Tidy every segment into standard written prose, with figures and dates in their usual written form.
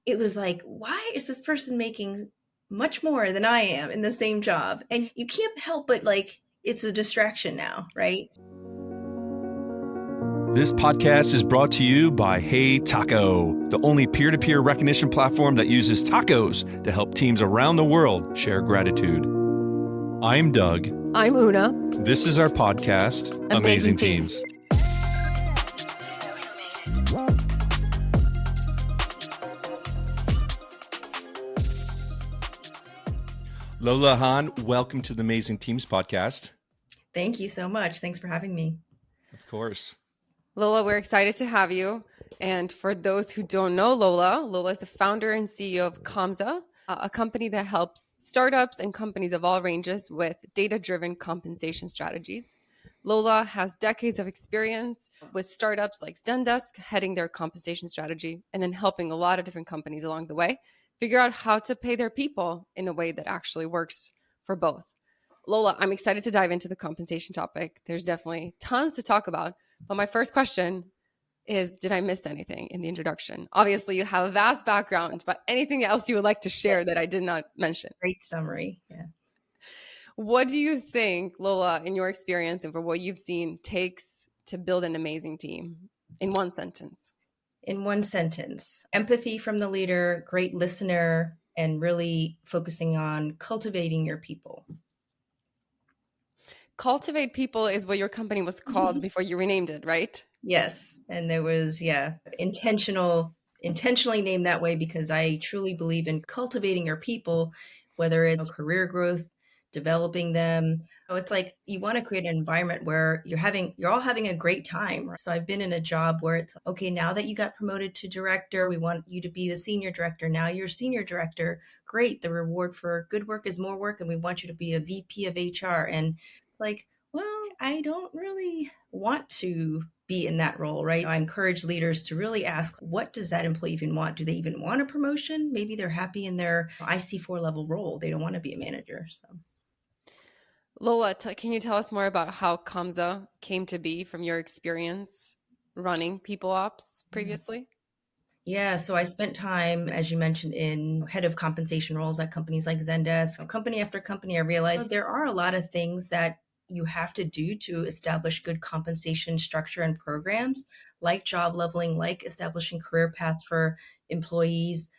it was like, why is this person making much more than I am in the same job? And you can't help but like, it's a distraction now, right? This podcast is brought to you by Hey Taco, the only peer-to-peer recognition platform that uses tacos to help teams around the world share gratitude. I'm Doug. I'm Una. This is our podcast, Amazing Teams. Lola Han, welcome to the Amazing Teams podcast. Thank you so much. Thanks for having me. Of course. Lola, we're excited to have you. And for those who don't know Lola, Lola is the founder and CEO of Kamsa, a company that helps startups and companies of all ranges with data-driven compensation strategies. Lola has decades of experience with startups like Zendesk, heading their compensation strategy, and then helping a lot of different companies along the way figure out how to pay their people in a way that actually works for both. Lola, I'm excited to dive into the compensation topic. There's definitely tons to talk about. But my first question is, did I miss anything in the introduction? Obviously, you have a vast background, but anything else you would like to share that I did not mention? Great summary. Yeah. What do you think, Lola, in your experience and for what you've seen, takes to build an amazing team in one sentence? In one sentence, empathy from the leader, great listener, and really focusing on cultivating your people. Cultivate people is what your company was called before you renamed it, right? Yes. And there was, intentionally named that way because I truly believe in cultivating your people, whether it's career growth, developing them. It's like you want to create an environment where you're all having a great time. So I've been in a job where it's okay, now that you got promoted to director, we want you to be the senior director. Now you're senior director. Great. The reward for good work is more work. And we want you to be a VP of HR. And it's like, well, I don't really want to be in that role, right? I encourage leaders to really ask, what does that employee even want? Do they even want a promotion? Maybe they're happy in their IC4 level role. They don't want to be a manager. So, Lola, can you tell us more about how Kamsa came to be from your experience running people ops previously? Yeah, so I spent time, as you mentioned, in head of compensation roles at companies like Zendesk. Company after company, I realized there are a lot of things that you have to do to establish good compensation structure and programs, like job leveling, like establishing career paths for employees,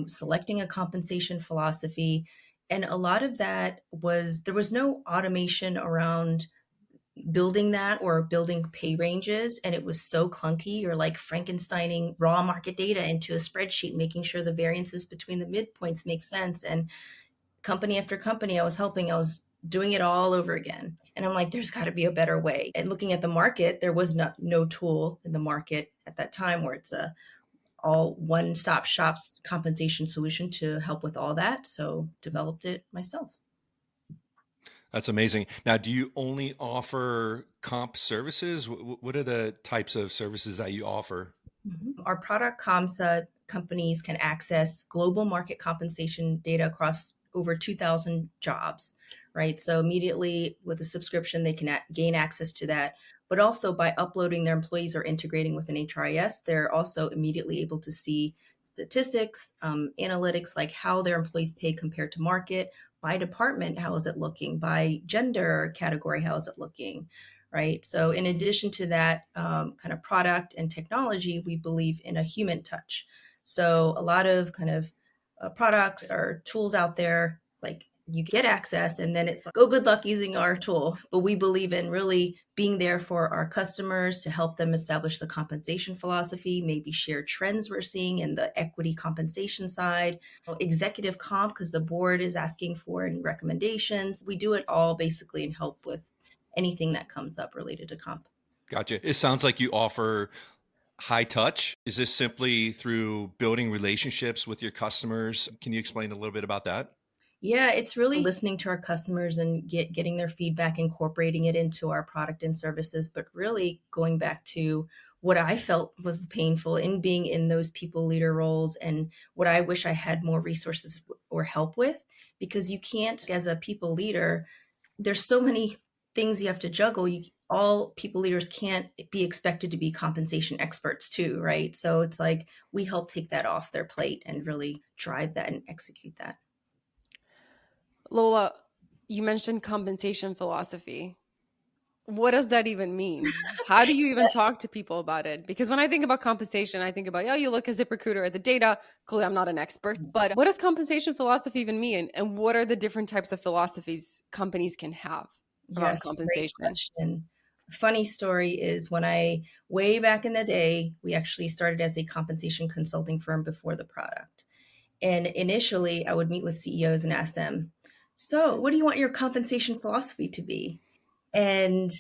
selecting a compensation philosophy. And a lot of that there was no automation around building that or building pay ranges, and it was so clunky. You're like Frankensteining raw market data into a spreadsheet, making sure the variances between the midpoints make sense. And company after company I was helping, I was doing it all over again. And I'm like, there's got to be a better way. And looking at the market, there was no tool in the market at that time where it's a all one-stop shops compensation solution to help with all that. So developed it myself. That's amazing. Now, do you only offer comp services? What are the types of services that you offer? Our product Kamsa, companies can access global market compensation data across over 2,000 jobs, right? So immediately with a subscription, they can gain access to that. But also by uploading their employees or integrating with an HRIS, they're also immediately able to see statistics, analytics, like how their employees pay compared to market. By department, how is it looking? By gender category, how is it looking? Right. So in addition to that kind of product and technology, we believe in a human touch. So a lot of kind of products or tools out there, like you get access and then it's like, oh, good luck using our tool. But we believe in really being there for our customers to help them establish the compensation philosophy, maybe share trends we're seeing in the equity compensation side, executive comp, because the board is asking for any recommendations. We do it all basically and help with anything that comes up related to comp. Gotcha. It sounds like you offer high touch. Is this simply through building relationships with your customers? Can you explain a little bit about that? Yeah, it's really listening to our customers and getting their feedback, incorporating it into our product and services, but really going back to what I felt was painful in being in those people leader roles and what I wish I had more resources or help with, because you can't, as a people leader, there's so many things you have to juggle. all people leaders can't be expected to be compensation experts too, right? So it's like we help take that off their plate and really drive that and execute that. Lola, you mentioned compensation philosophy. What does that even mean? How do you even talk to people about it? Because when I think about compensation, I think about, oh, you look as a recruiter at the data. Clearly, I'm not an expert, but what does compensation philosophy even mean? And what are the different types of philosophies companies can have around Yes, great compensation? question. Funny story is when way back in the day, we actually started as a compensation consulting firm before the product. And initially, I would meet with CEOs and ask them, so what do you want your compensation philosophy to be? And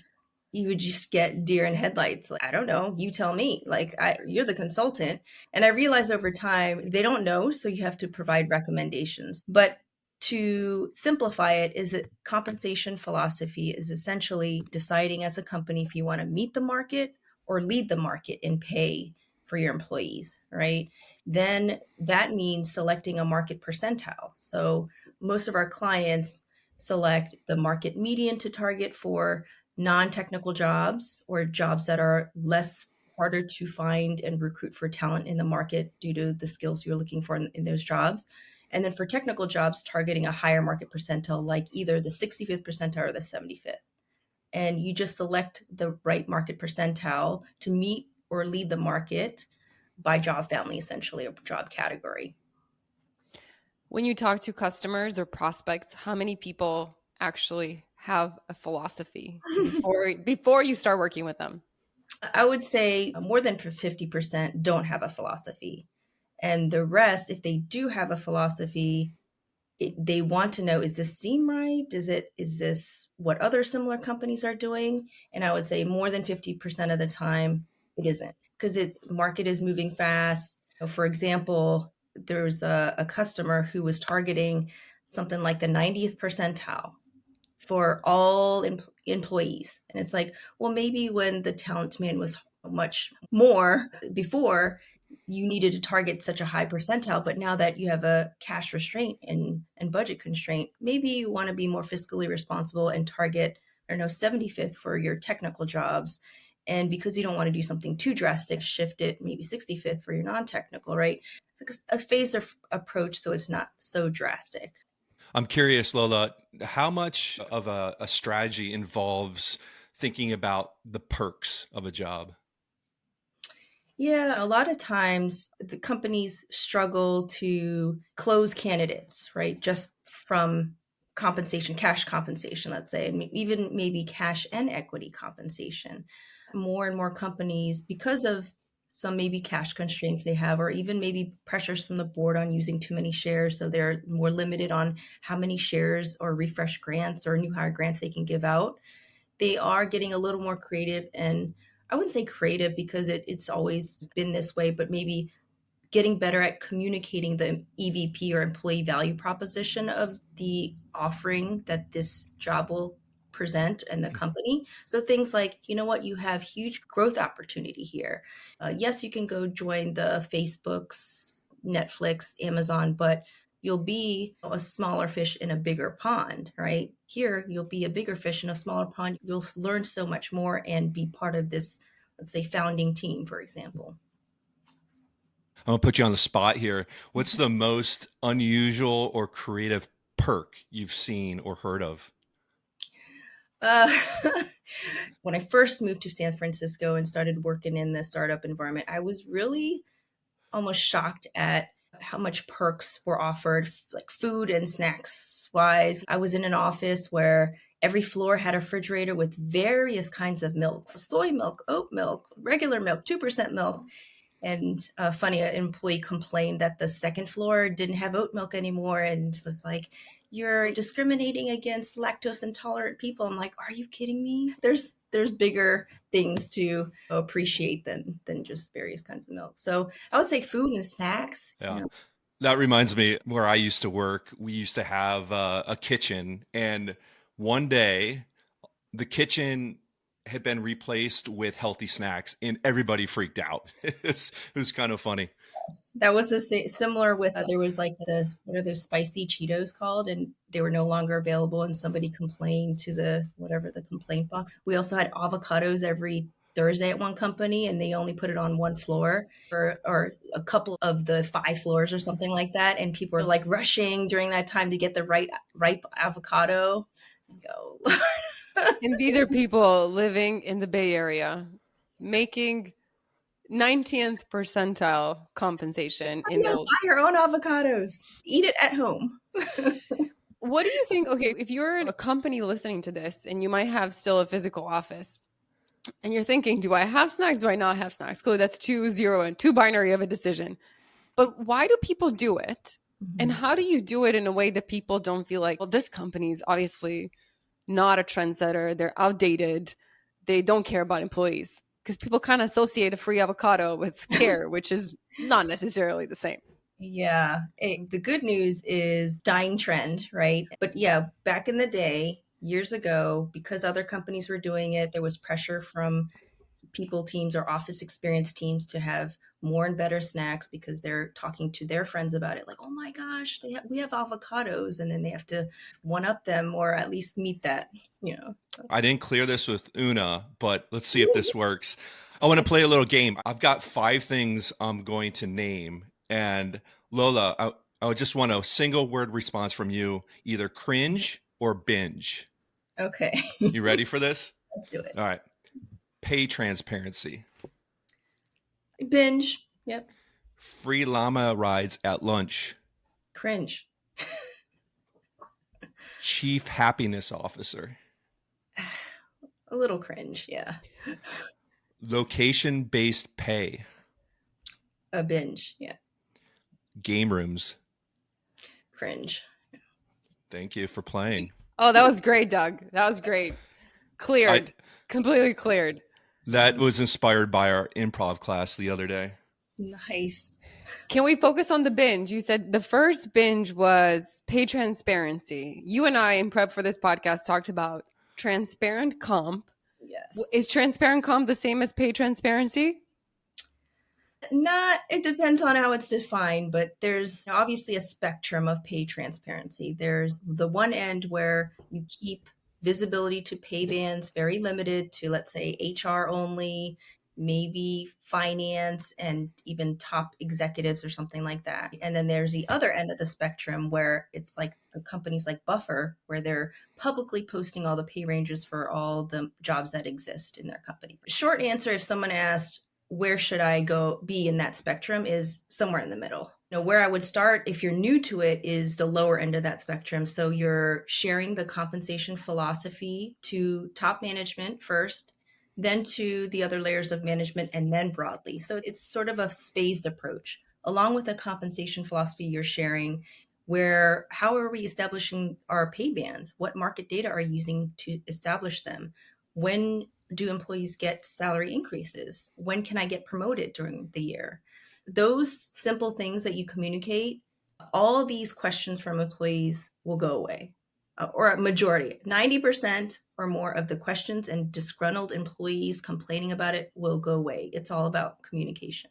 you would just get deer in headlights. Like, I don't know, you tell me. Like, you're the consultant. And I realized over time they don't know, so you have to provide recommendations. But to simplify it, is that compensation philosophy is essentially deciding as a company if you want to meet the market or lead the market in pay for your employees, right? Then that means selecting a market percentile. So most of our clients select the market median to target for non-technical jobs or jobs that are less harder to find and recruit for talent in the market due to the skills you're looking for in those jobs. And then for technical jobs, targeting a higher market percentile, like either the 65th percentile or the 75th. And you just select the right market percentile to meet or lead the market by job family, essentially, or job category. When you talk to customers or prospects, how many people actually have a philosophy before you start working with them? I would say more than 50% don't have a philosophy. And the rest, if they do have a philosophy, they want to know, is this seem right? Is this what other similar companies are doing? And I would say more than 50% of the time it isn't, because market is moving fast. For example, there's a customer who was targeting something like the 90th percentile for all employees. And it's like, well, maybe when the talent demand was much more before, you needed to target such a high percentile. But now that you have a cash restraint and budget constraint, maybe you want to be more fiscally responsible and target, I don't know, 75th for your technical jobs. And because you don't want to do something too drastic, shift it maybe 65th for your non-technical, right? It's like a phased approach, so it's not so drastic. I'm curious, Lola, how much of a strategy involves thinking about the perks of a job? Yeah, a lot of times the companies struggle to close candidates, right? Just from compensation, cash compensation, let's say, and even maybe cash and equity compensation. More and more companies, because of some maybe cash constraints they have, or even maybe pressures from the board on using too many shares. So they're more limited on how many shares or refresh grants or new hire grants they can give out. They are getting a little more creative, and I wouldn't say creative because it's always been this way, but maybe getting better at communicating the EVP or employee value proposition of the offering that this job will present and the company. So things like, you know what, you have huge growth opportunity here. Yes, you can go join the Facebooks, Netflix, Amazon, but you'll be a smaller fish in a bigger pond, right? Here, you'll be a bigger fish in a smaller pond. You'll learn so much more and be part of this, let's say, founding team, for example. I'm gonna put you on the spot here. What's the most unusual or creative perk you've seen or heard of? Uh, when I first moved to San Francisco and started working in the startup environment, I was really almost shocked at how much perks were offered, like food and snacks wise. I was in an office where every floor had a refrigerator with various kinds of milks: soy milk, oat milk, regular milk, 2% milk. And funny, an employee complained that the second floor didn't have oat milk anymore and was like, "You're discriminating against lactose intolerant people." I'm like, "Are you kidding me? There's bigger things to appreciate than just various kinds of milk." So I would say food and snacks. Yeah. That reminds me where I used to work. We used to have a kitchen, and one day the kitchen had been replaced with healthy snacks, and everybody freaked out. It was kind of funny. That was similar with there was like what are those spicy Cheetos called, and they were no longer available, and somebody complained to the whatever the complaint box. We also had avocados every Thursday at one company, and they only put it on one floor or a couple of the 5 floors or something like that, and people were like rushing during that time to get the ripe avocado. So And these are people living in the Bay Area making 90th percentile compensation in their buy your own avocados. Eat it at home. What do you think? Okay, if you're a company listening to this and you might have still a physical office and you're thinking, do I have snacks? Do I not have snacks? Clearly, that's too binary of a decision. But why do people do it? And how do you do it in a way that people don't feel like, well, this company is obviously not a trendsetter. They're outdated. They don't care about employees. Because people kind of associate a free avocado with care, which is not necessarily the same. Yeah. The good news is dying trend, right? But yeah, back in the day, years ago, because other companies were doing it, there was pressure from people teams or office experience teams to have more and better snacks because they're talking to their friends about it. Like, oh my gosh, we have avocados, and then they have to one up them or at least meet that, you know. I didn't clear this with Una, but let's see if this works. I want to play a little game. I've got 5 things I'm going to name. And Lola, I would just want a single word response from you, either cringe or binge. Okay. You ready for this? Let's do it. All right. Pay transparency. Binge. Yep. Free llama rides at lunch. Cringe. Chief happiness officer. A little cringe, yeah. Location-based pay. A binge, yeah. Game rooms. Cringe. Thank you for playing. Oh, that was great, Doug. That was great. Cleared. Completely cleared. That was inspired by our improv class the other day. Nice. Can we focus on the binge? You said the first binge was pay transparency. You and I, in prep for this podcast, talked about transparent comp. Yes. Is transparent comp the same as pay transparency? It depends on how it's defined, but there's obviously a spectrum of pay transparency. There's the one end where you keep visibility to pay bands very limited to, let's say, HR only, maybe finance, and even top executives or something like that. And then there's the other end of the spectrum where it's like the companies like Buffer, where they're publicly posting all the pay ranges for all the jobs that exist in their company. Short answer, if someone asked, where should I go be in that spectrum, is somewhere in the middle. Where I would start if you're new to it is the lower end of that spectrum. So you're sharing the compensation philosophy to top management first, then to the other layers of management, and then broadly. So it's sort of a phased approach. Along with the compensation philosophy you're sharing, how are we establishing our pay bands? What market data are you using to establish them? When do employees get salary increases? When can I get promoted during the year? Those simple things that you communicate, all these questions from employees will go away, or a majority, 90% or more of the questions and disgruntled employees complaining about it will go away. It's all about communication.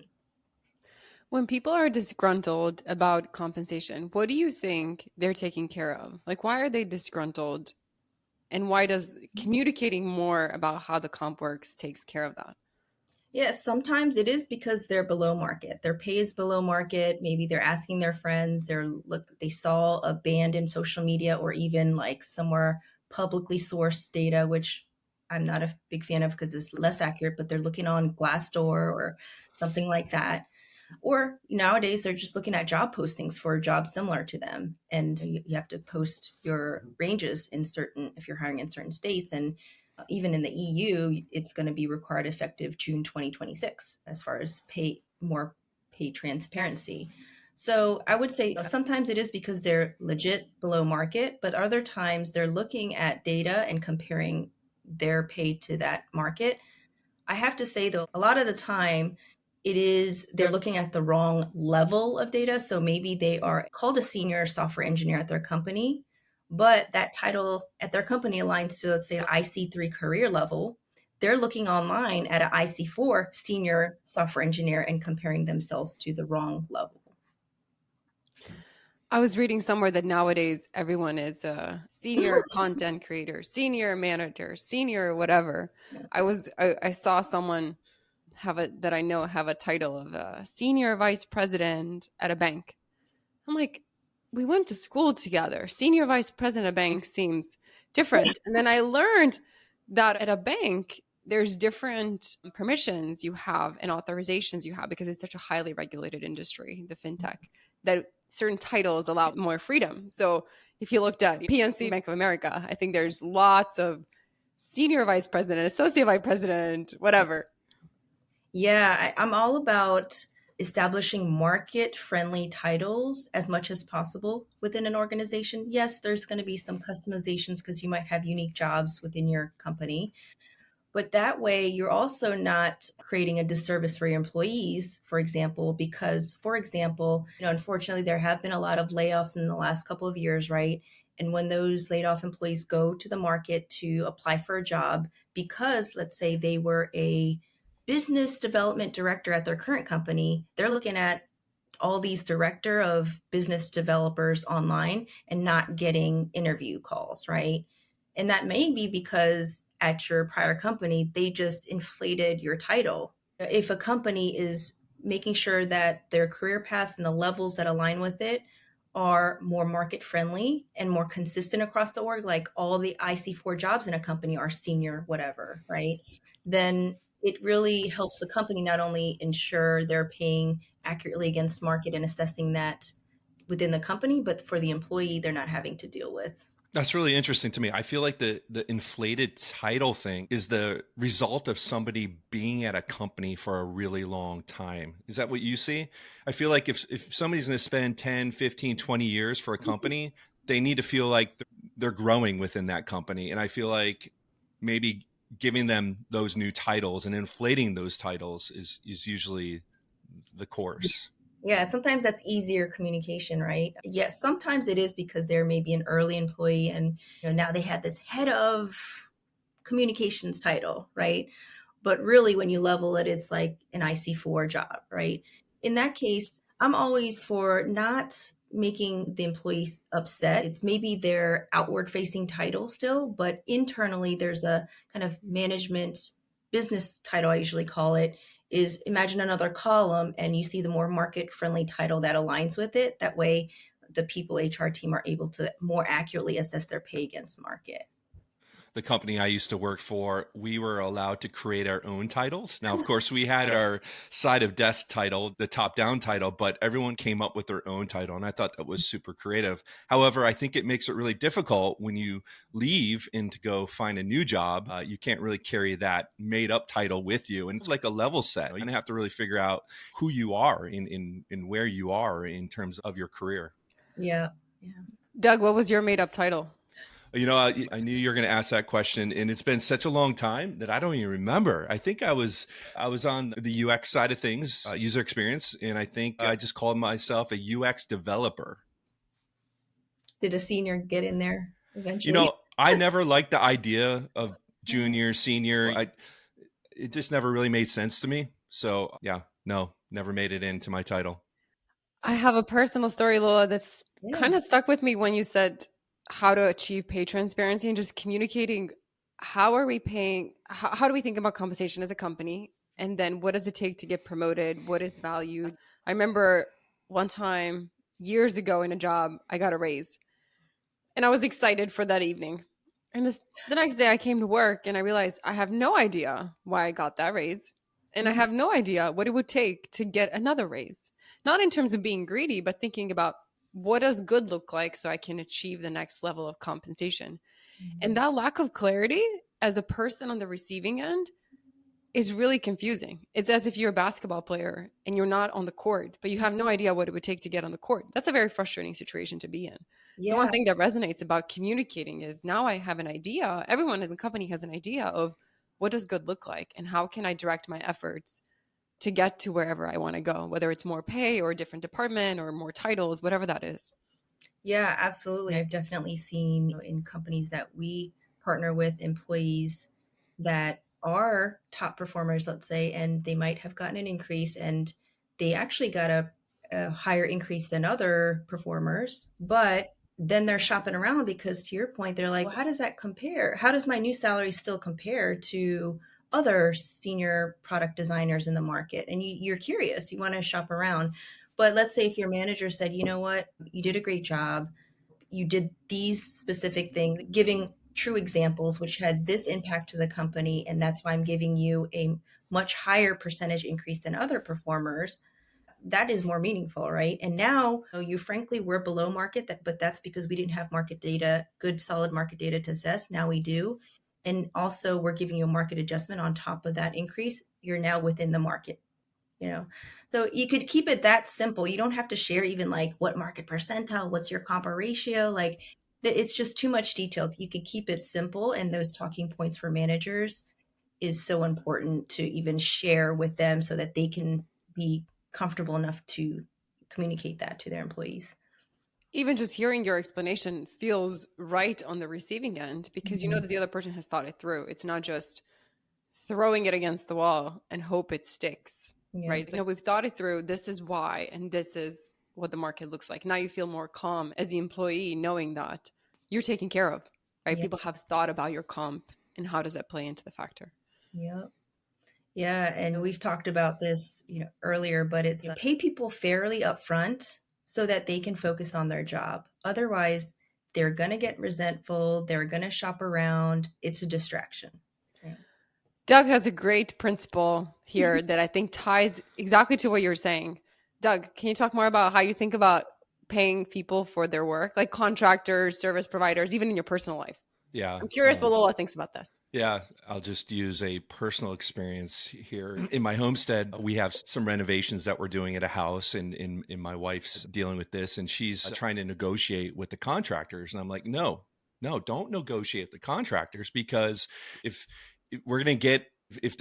When people are disgruntled about compensation, what do you think they're taking care of? Like, why are they disgruntled? And why does communicating more about how the comp works takes care of that? Yes, sometimes it is because they're below market. Their pay is below market. Maybe they're asking their friends. They saw a band in social media or even like somewhere publicly sourced data, which I'm not a big fan of because it's less accurate, but they're looking on Glassdoor or something like that. Or nowadays, they're just looking at job postings for jobs similar to them. And you have to post your ranges if you're hiring in certain states. And even in the EU, it's going to be required effective June 2026 as far as more pay transparency. So I would say sometimes it is because they're legit below market, but other times they're looking at data and comparing their pay to that market. I have to say, though, a lot of the time, they're looking at the wrong level of data. So maybe they are called a senior software engineer at their company, but that title at their company aligns to, let's say, IC3 career level. they're looking online at an IC4 senior software engineer and comparing themselves to the wrong level. I was reading somewhere that nowadays everyone is a senior content creator, senior manager, senior whatever. I saw someone that I know have a title of a senior vice president at a bank. I'm like, we went to school together. Senior vice president of a bank seems different. And then I learned that at a bank, there's different permissions you have and authorizations you have because it's such a highly regulated industry, the fintech, that certain titles allow more freedom. So if you looked at PNC Bank of America, I think there's lots of senior vice president, associate vice president, whatever. Yeah, I'm all about establishing market-friendly titles as much as possible within an organization. Yes, there's going to be some customizations because you might have unique jobs within your company. But that way, you're also not creating a disservice for your employees, for example, because, for example, unfortunately, there have been a lot of layoffs in the last couple of years, right? And when those laid off employees go to the market to apply for a job, because let's say they were a business development director at their current company, they're looking at all these director of business developers online and not getting interview calls, right? And that may be because at your prior company, they just inflated your title. If a company is making sure that their career paths and the levels that align with it are more market friendly and more consistent across the org, like all the IC4 jobs in a company are senior, whatever, right? Then it really helps the company not only ensure they're paying accurately against market and assessing that within the company, but for the employee, they're not having to deal with. That's really interesting to me. I feel like the inflated title thing is the result of somebody being at a company for a really long time. Is that what you see? I feel like if somebody's going to spend 10, 15, 20 years for a company, they need to feel like they're growing within that company. And I feel like maybe giving them those new titles and inflating those titles is usually the course. Yeah, sometimes that's easier communication, right? Yes, sometimes it is because they're maybe an early employee and now they have this head of communications title, right? But really, when you level it, it's like an IC4 job, right? In that case, I'm always for not making the employees upset. It's maybe their outward facing title still, but internally, there's a kind of management business title, I usually call it, is imagine another column and you see the more market friendly title that aligns with it. That way, the people HR team are able to more accurately assess their pay against market. The company I used to work for, we were allowed to create our own titles. Now, of course, we had our side of desk title, the top down title, but everyone came up with their own title. And I thought that was super creative. However, I think it makes it really difficult when you leave and to go find a new job. You can't really carry that made up title with you. And it's like a level set. You have to really figure out who you are in where you are in terms of your career. Yeah. Doug, what was your made up title? I knew you were going to ask that question, and it's been such a long time that I don't even remember. I think I was on the UX side of things, user experience, and I think I just called myself a UX developer. Did a senior get in there eventually? I never liked the idea of junior, senior. It just never really made sense to me. So yeah, no, never made it into my title. I have a personal story, Lola, that's kind of stuck with me when you said how to achieve pay transparency and just communicating how are we paying, how do we think about compensation as a company? And then what does it take to get promoted? What is valued? I remember one time years ago in a job, I got a raise and I was excited for that evening. And the next day I came to work and I realized I have no idea why I got that raise. And I have no idea what it would take to get another raise. Not in terms of being greedy, but thinking about what does good look like so I can achieve the next level of compensation. And that lack of clarity as a person on the receiving end is really confusing. It's as if you're a basketball player and you're not on the court, but you have no idea what it would take to get on the court. That's a very frustrating situation to be in. Yeah. So one thing that resonates about communicating is now I have an idea. Everyone in the company has an idea of what does good look like and how can I direct my efforts to get to wherever I want to go, whether it's more pay or a different department or more titles, whatever that is. Yeah, absolutely. I've definitely seen in companies that we partner with employees that are top performers, let's say, and they might have gotten an increase and they actually got a higher increase than other performers, but then they're shopping around because to your point, they're like, well, how does that compare? How does my new salary still compare to other senior product designers in the market? And you're curious, you want to shop around. But let's say if your manager said, you know what, you did a great job, you did these specific things, giving true examples which had this impact to the company, and that's why I'm giving you a much higher percentage increase than other performers. That is more meaningful, right? And now you frankly were below market, but that's because we didn't have market data, good solid market data to assess. Now we do. And also we're giving you a market adjustment on top of that increase. You're now within the market, you know. So you could keep it that simple. You don't have to share even like what market percentile, what's your compa ratio, like it's just too much detail. You could keep it simple, and those talking points for managers is so important to even share with them so that they can be comfortable enough to communicate that to their employees. Even just hearing your explanation feels right on the receiving end because you know Mhm. that the other person has thought it through. It's not just throwing it against the wall and hope it sticks, Yeah. right? It's like, no, we've thought it through. This is why, and this is what the market looks like. Now you feel more calm as the employee knowing that you're taken care of, right? Yeah. People have thought about your comp and how does that play into the factor. Yeah. Yeah, and we've talked about this, earlier, but it's pay people fairly upfront so that they can focus on their job. Otherwise, they're going to get resentful, they're going to shop around. It's a distraction. Yeah. Doug has a great principle here that I think ties exactly to what you're saying. Doug, can you talk more about how you think about paying people for their work, like contractors, service providers, even in your personal life? Yeah. I'm curious what Lola thinks about this. Yeah, I'll just use a personal experience here. In my homestead, we have some renovations that we're doing at a house, and my wife's dealing with this, and she's trying to negotiate with the contractors. And I'm like, no, don't negotiate with the contractors, because if we're gonna get if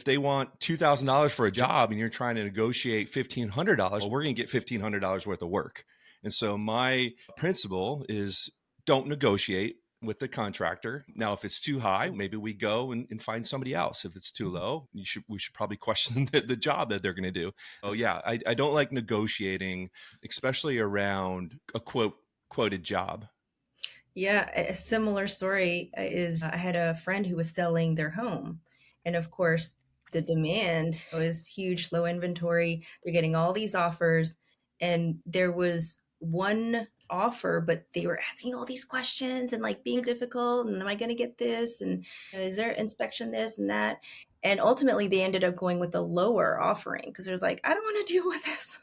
they want $2,000 for a job and you're trying to negotiate $1,500, well, we're gonna get $1,500 worth of work. And so my principle is don't negotiate with the contractor. Now, if it's too high, maybe we go and find somebody else. If it's too low, we should probably question the job that they're going to do. Oh yeah, I don't like negotiating, especially around a quoted job. Yeah, a similar story is I had a friend who was selling their home. And of course, the demand was huge, low inventory. They're getting all these offers. And there was one offer, but they were asking all these questions and like being difficult. And am I going to get this? And is there inspection this and that? And ultimately, they ended up going with the lower offering because there's like, I don't want to deal with this.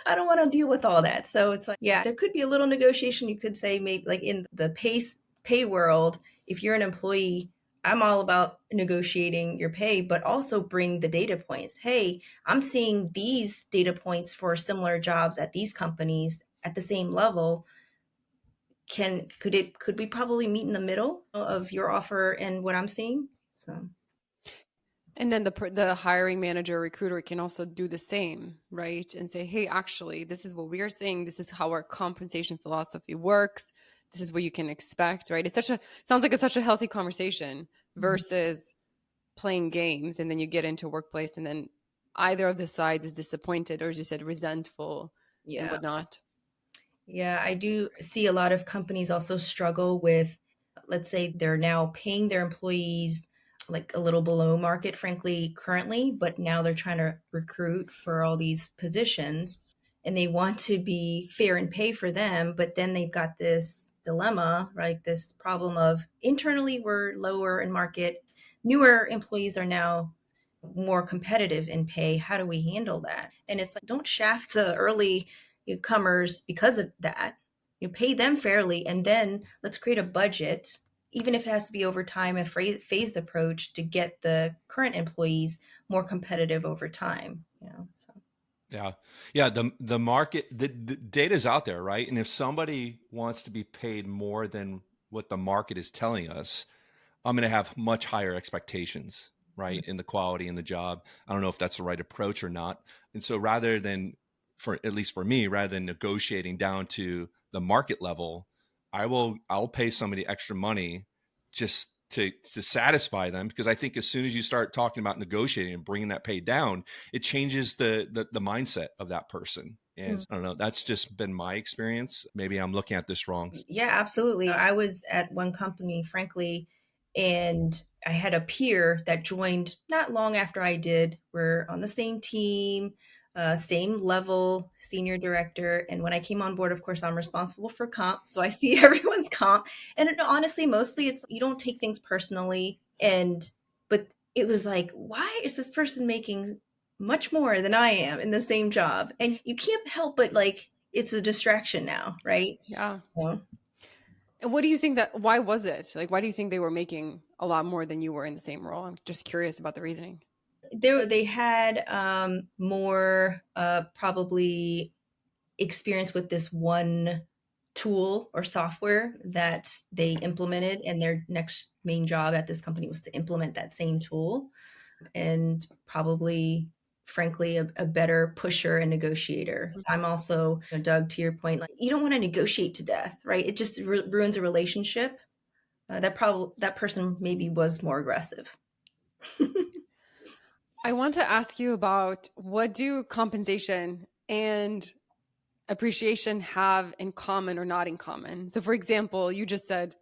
I don't want to deal with all that. So it's like, yeah, there could be a little negotiation. You could say maybe like in the pay world, if you're an employee, I'm all about negotiating your pay, but also bring the data points. Hey, I'm seeing these data points for similar jobs at these companies at the same level. Could we probably meet in the middle of your offer and what I'm seeing? So And then the hiring manager, recruiter can also do the same, right? And say, hey, actually, this is what we are saying. This is how our compensation philosophy works. This is what you can expect, right? Sounds like it's such a healthy conversation versus playing games. And then you get into a workplace and then either of the sides is disappointed or, as you said, resentful and yeah. whatnot. Yeah, I do see a lot of companies also struggle with, let's say they're now paying their employees like a little below market, frankly, currently, but now they're trying to recruit for all these positions and they want to be fair and pay for them. But then they've got this dilemma, right? This problem of internally we're lower in market, newer employees are now more competitive in pay. How do we handle that? And it's like, don't shaft the early comers because of that. You pay them fairly, and then let's create a budget, even if it has to be over time, a phased approach to get the current employees more competitive over time. So Yeah, the market, the data's out there, right? And if somebody wants to be paid more than what the market is telling us, I'm going to have much higher expectations, right, in the quality in the job. I don't know if that's the right approach or not. And so rather than, for at least for me, rather than negotiating down to the market level, I'll pay somebody extra money just to satisfy them, because I think as soon as you start talking about negotiating and bringing that pay down, it changes the mindset of that person. And I don't know, that's just been my experience. Maybe I'm looking at this wrong. Yeah, absolutely. I was at one company, frankly, and I had a peer that joined not long after I did. We're on the same team, same level, senior director. And when I came on board, of course, I'm responsible for comp. So I see everyone's comp. And honestly, mostly it's you don't take things personally. But it was like, why is this person making much more than I am in the same job? And you can't help but like, it's a distraction now, right? Yeah. Yeah. And what do you think that, why was it? Like, why do you think they were making a lot more than you were in the same role? I'm just curious about the reasoning. They had more probably experience with this one tool or software that they implemented, and their next main job at this company was to implement that same tool, and probably frankly a better pusher and negotiator. I'm also, Doug, to your point, like you don't want to negotiate to death, right? It just ruins a relationship. That person maybe was more aggressive. I want to ask you about, what do compensation and appreciation have in common or not in common? So for example, you just said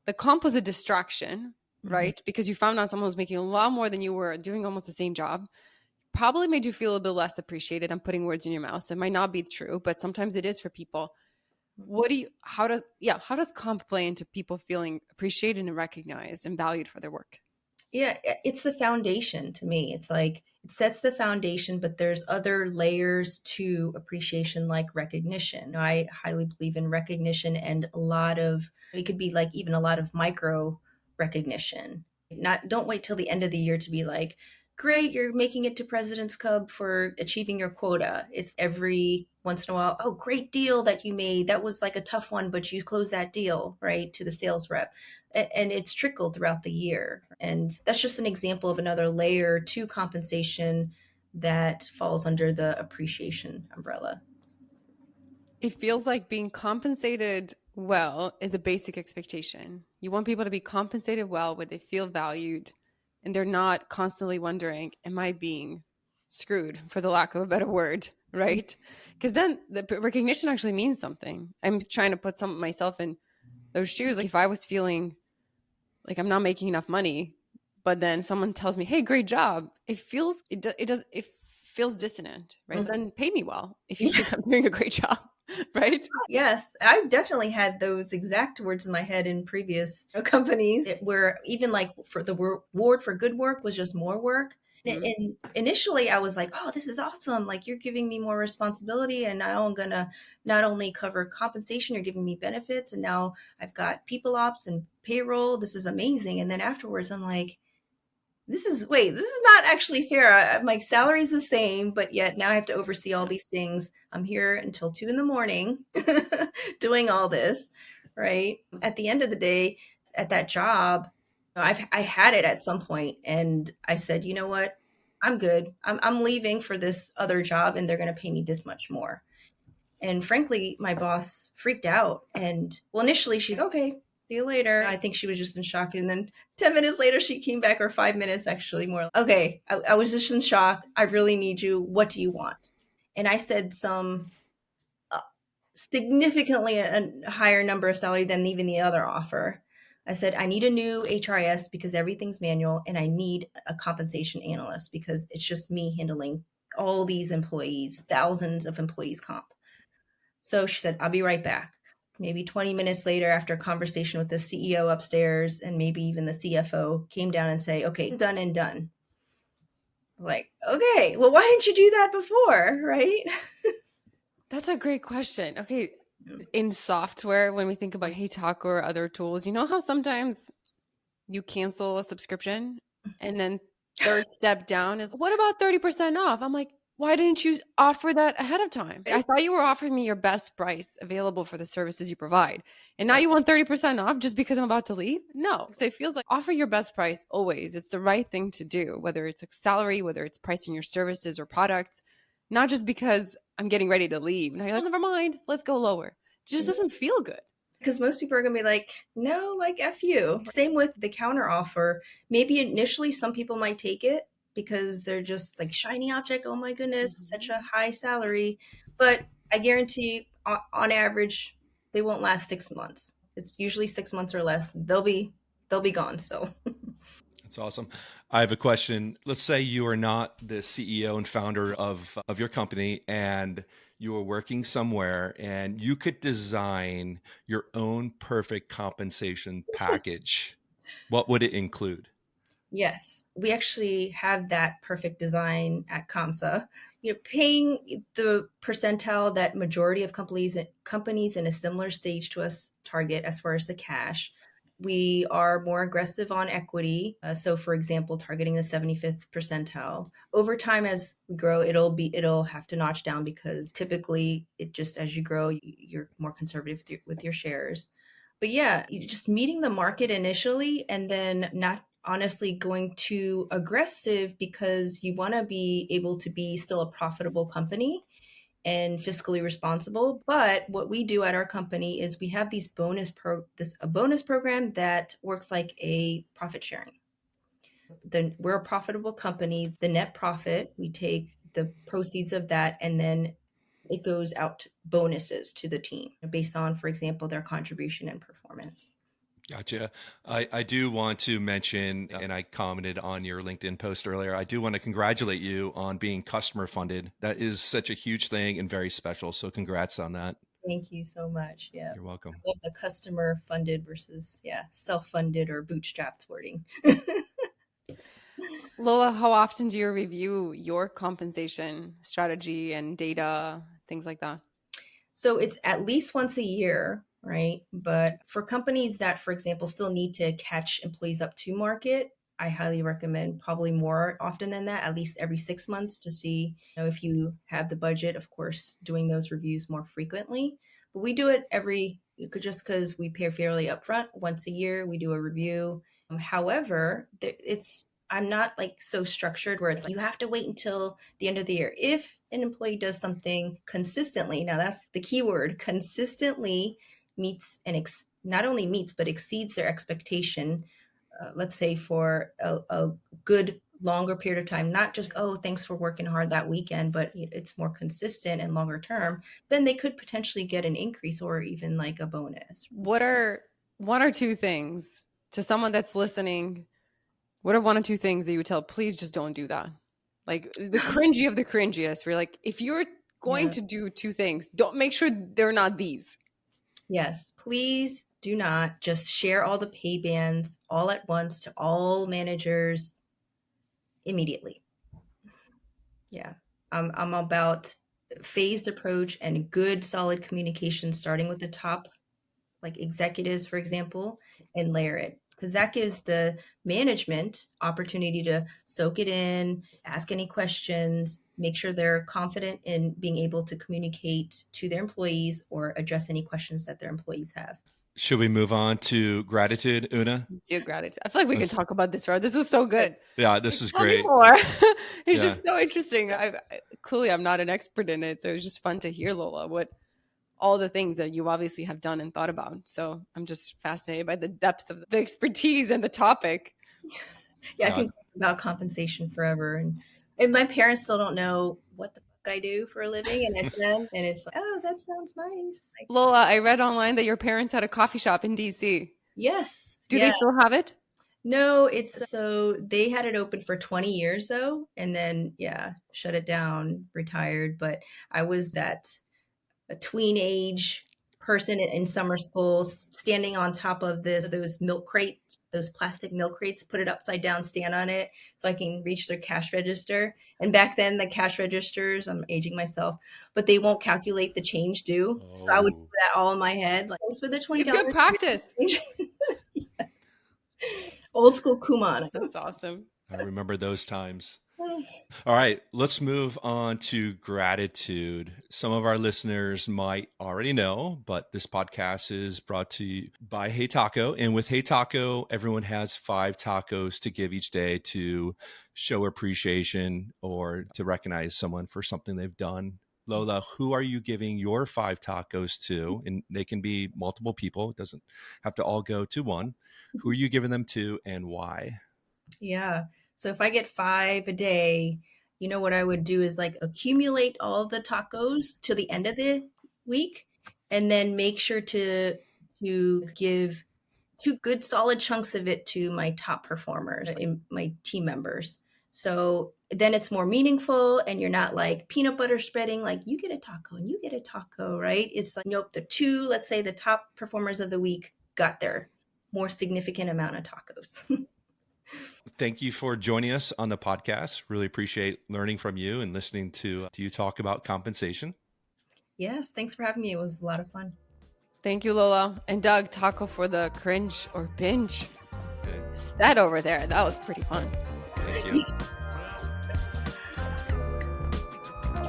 the comp was a distraction, right? Because you found out someone was making a lot more than you were, doing almost the same job. Probably made you feel a bit less appreciated. I'm putting words in your mouth, so it might not be true, but sometimes it is for people. How does comp play into people feeling appreciated and recognized and valued for their work? Yeah, it's the foundation to me. It's like it sets the foundation, but there's other layers to appreciation, like recognition. I highly believe in recognition, and it could be like even a lot of micro recognition. Don't wait till the end of the year to be like, great, you're making it to President's Club for achieving your quota. It's every once in a while, oh, great deal that you made. That was like a tough one, but you closed that deal, right, to the sales rep. And it's trickled throughout the year. And that's just an example of another layer to compensation that falls under the appreciation umbrella. It feels like being compensated well is a basic expectation. You want people to be compensated well, where they feel valued and they're not constantly wondering, am I being screwed, for the lack of a better word, right? Because then the recognition actually means something. I'm trying to put myself in those shoes. Like if I was feeling like I'm not making enough money, but then someone tells me, "Hey, great job," it feels dissonant, right? So then pay me well if you think I'm doing a great job, right? Yes, I've definitely had those exact words in my head in previous companies where even like for the reward for good work was just more work. And initially I was like, oh, this is awesome. Like you're giving me more responsibility, and now I'm going to not only cover compensation, you're giving me benefits, and now I've got people ops and payroll. This is amazing. And then afterwards I'm like, this is not actually fair. I'm like, salary's the same, but yet now I have to oversee all these things. I'm here until 2 a.m. doing all this, right? At the end of the day, at that job, I had it at some point, and I said, you know what? I'm good. I'm leaving for this other job, and they're going to pay me this much more. And frankly, my boss freaked out. And well, initially she's okay, see you later. I think she was just in shock. And then 10 minutes later, she came back, or 5 minutes actually more. Okay, I was just in shock. I really need you. What do you want? And I said some significantly a higher number of salary than even the other offer. I said, I need a new HRIS because everything's manual, and I need a compensation analyst because it's just me handling all these employees, thousands of employees comp. So she said, I'll be right back. Maybe 20 minutes later, after a conversation with the CEO upstairs and maybe even the CFO, came down and say, okay, done and done. Like, okay, well, why didn't you do that before, right? That's a great question. Okay, in software, when we think about HeyTalk or other tools, you know how sometimes you cancel a subscription and then third step down is, what about 30% off? I'm like, why didn't you offer that ahead of time? I thought you were offering me your best price available for the services you provide. And now you want 30% off just because I'm about to leave? No. So it feels like offer your best price always. It's the right thing to do, whether it's a salary, whether it's pricing your services or products, not just because I'm getting ready to leave. Now you're like, never mind, let's go lower. It just doesn't feel good. Because most people are going to be like, no, like F you. Same with the counter offer. Maybe initially some people might take it because they're just like shiny object. Oh my goodness, such a high salary. But I guarantee on average, they won't last 6 months. It's usually 6 months or less. They'll be gone. So That's awesome. I have a question. Let's say you are not the CEO and founder of your company, and you are working somewhere and you could design your own perfect compensation package. What would it include? yes, we actually have that perfect design at Kamsa. Paying the percentile that majority of companies in a similar stage to us target as far as the cash. We are more aggressive on equity. So, for example, targeting the 75th percentile. Over time, as we grow, it'll have to notch down because typically, it just as you grow, you're more conservative with your shares. But yeah, just meeting the market initially, and then not honestly going too aggressive because you want to be able to be still a profitable company and fiscally responsible. But what we do at our company is we have a bonus program that works like a profit sharing. Then we're a profitable company. The net profit, we take the proceeds of that, and then it goes out bonuses to the team based on, for example, their contribution and performance. Gotcha. I do want to mention, and I commented on your LinkedIn post earlier, I do want to congratulate you on being customer funded. That is such a huge thing and very special. So congrats on that. Thank you so much. Yeah. You're welcome. I love the customer funded versus, yeah, self funded or bootstrapped wording. Lola, how often do you review your compensation strategy and data, things like that? So it's at least once a year, right? But for companies that, for example, still need to catch employees up to market, I highly recommend probably more often than that, at least every 6 months to see, if you have the budget, of course, doing those reviews more frequently. But we do it just because we pay fairly upfront. Once a year, we do a review. However, I'm not like so structured where it's like you have to wait until the end of the year. If an employee does something consistently, now that's the key word, consistently meets and not only meets but exceeds their expectation, let's say for a good longer period of time, not just, oh, thanks for working hard that weekend, but it's more consistent and longer term, then they could potentially get an increase or even like a bonus. What are one or two things to someone that's listening? What are one or two things that you would tell, please just don't do that? Like the cringy of the cringiest. We're like, if you're going to do two things, don't make sure they're not these. Yes, please do not just share all the pay bands all at once to all managers immediately. Yeah, I'm about phased approach and good solid communication starting with the top, like executives, for example, and layer it. Because that gives the management opportunity to soak it in, ask any questions, make sure they're confident in being able to communicate to their employees or address any questions that their employees have. Should we move on to gratitude, Una? Let's do gratitude. I feel like we can talk about this forever. This was so good. Yeah, this is Tell me great. more. It's just so interesting. Clearly, I'm not an expert in it, so it was just fun to hear, Lola, what all the things that you obviously have done and thought about. So I'm just fascinated by the depth of the expertise and the topic. Yeah, I can talk about compensation forever. And my parents still don't know what the fuck I do for a living. And I said, and it's like, oh, that sounds nice. Lola, I read online that your parents had a coffee shop in DC. Yes. Do they still have it? No, so they had it open for 20 years though. And then, shut it down, retired. But I was a tween age person in summer school standing on top of those milk crates, those plastic milk crates, put it upside down, stand on it so I can reach their cash register. And back then the cash registers, I'm aging myself, but they won't calculate the change due. So I would do that all in my head. Like, thanks for the $20. It's good practice. Yeah. Old school Kumon. That's awesome. I remember those times. All right, let's move on to gratitude. Some of our listeners might already know, but this podcast is brought to you by Hey Taco. And with Hey Taco, everyone has 5 tacos to give each day to show appreciation or to recognize someone for something they've done Lola, who are you giving your 5 tacos to? And they can be multiple people. It doesn't have to all go to one. Who are you giving them to and why? Yeah. So if I get 5 a day, you know what I would do is like accumulate all the tacos to the end of the week and then make sure to give 2 good solid chunks of it to my top performers, my team members. So then it's more meaningful and you're not like peanut butter spreading, like you get a taco and you get a taco, right? It's like, nope, the 2, let's say the top performers of the week got their more significant amount of tacos. Thank you for joining us on the podcast. Really appreciate learning from you and listening to you talk about compensation. Yes, thanks for having me. It was a lot of fun. Thank you, Lola. And Doug, taco for the cringe or binge Okay. set over there. That was pretty fun. Thank you.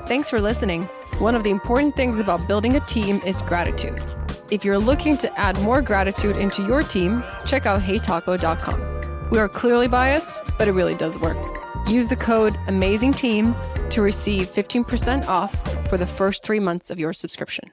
Thanks for listening. One of the important things about building a team is gratitude. If you're looking to add more gratitude into your team, check out heytaco.com. We are clearly biased, but it really does work. Use the code AMAZINGTEAMS to receive 15% off for the first 3 months of your subscription.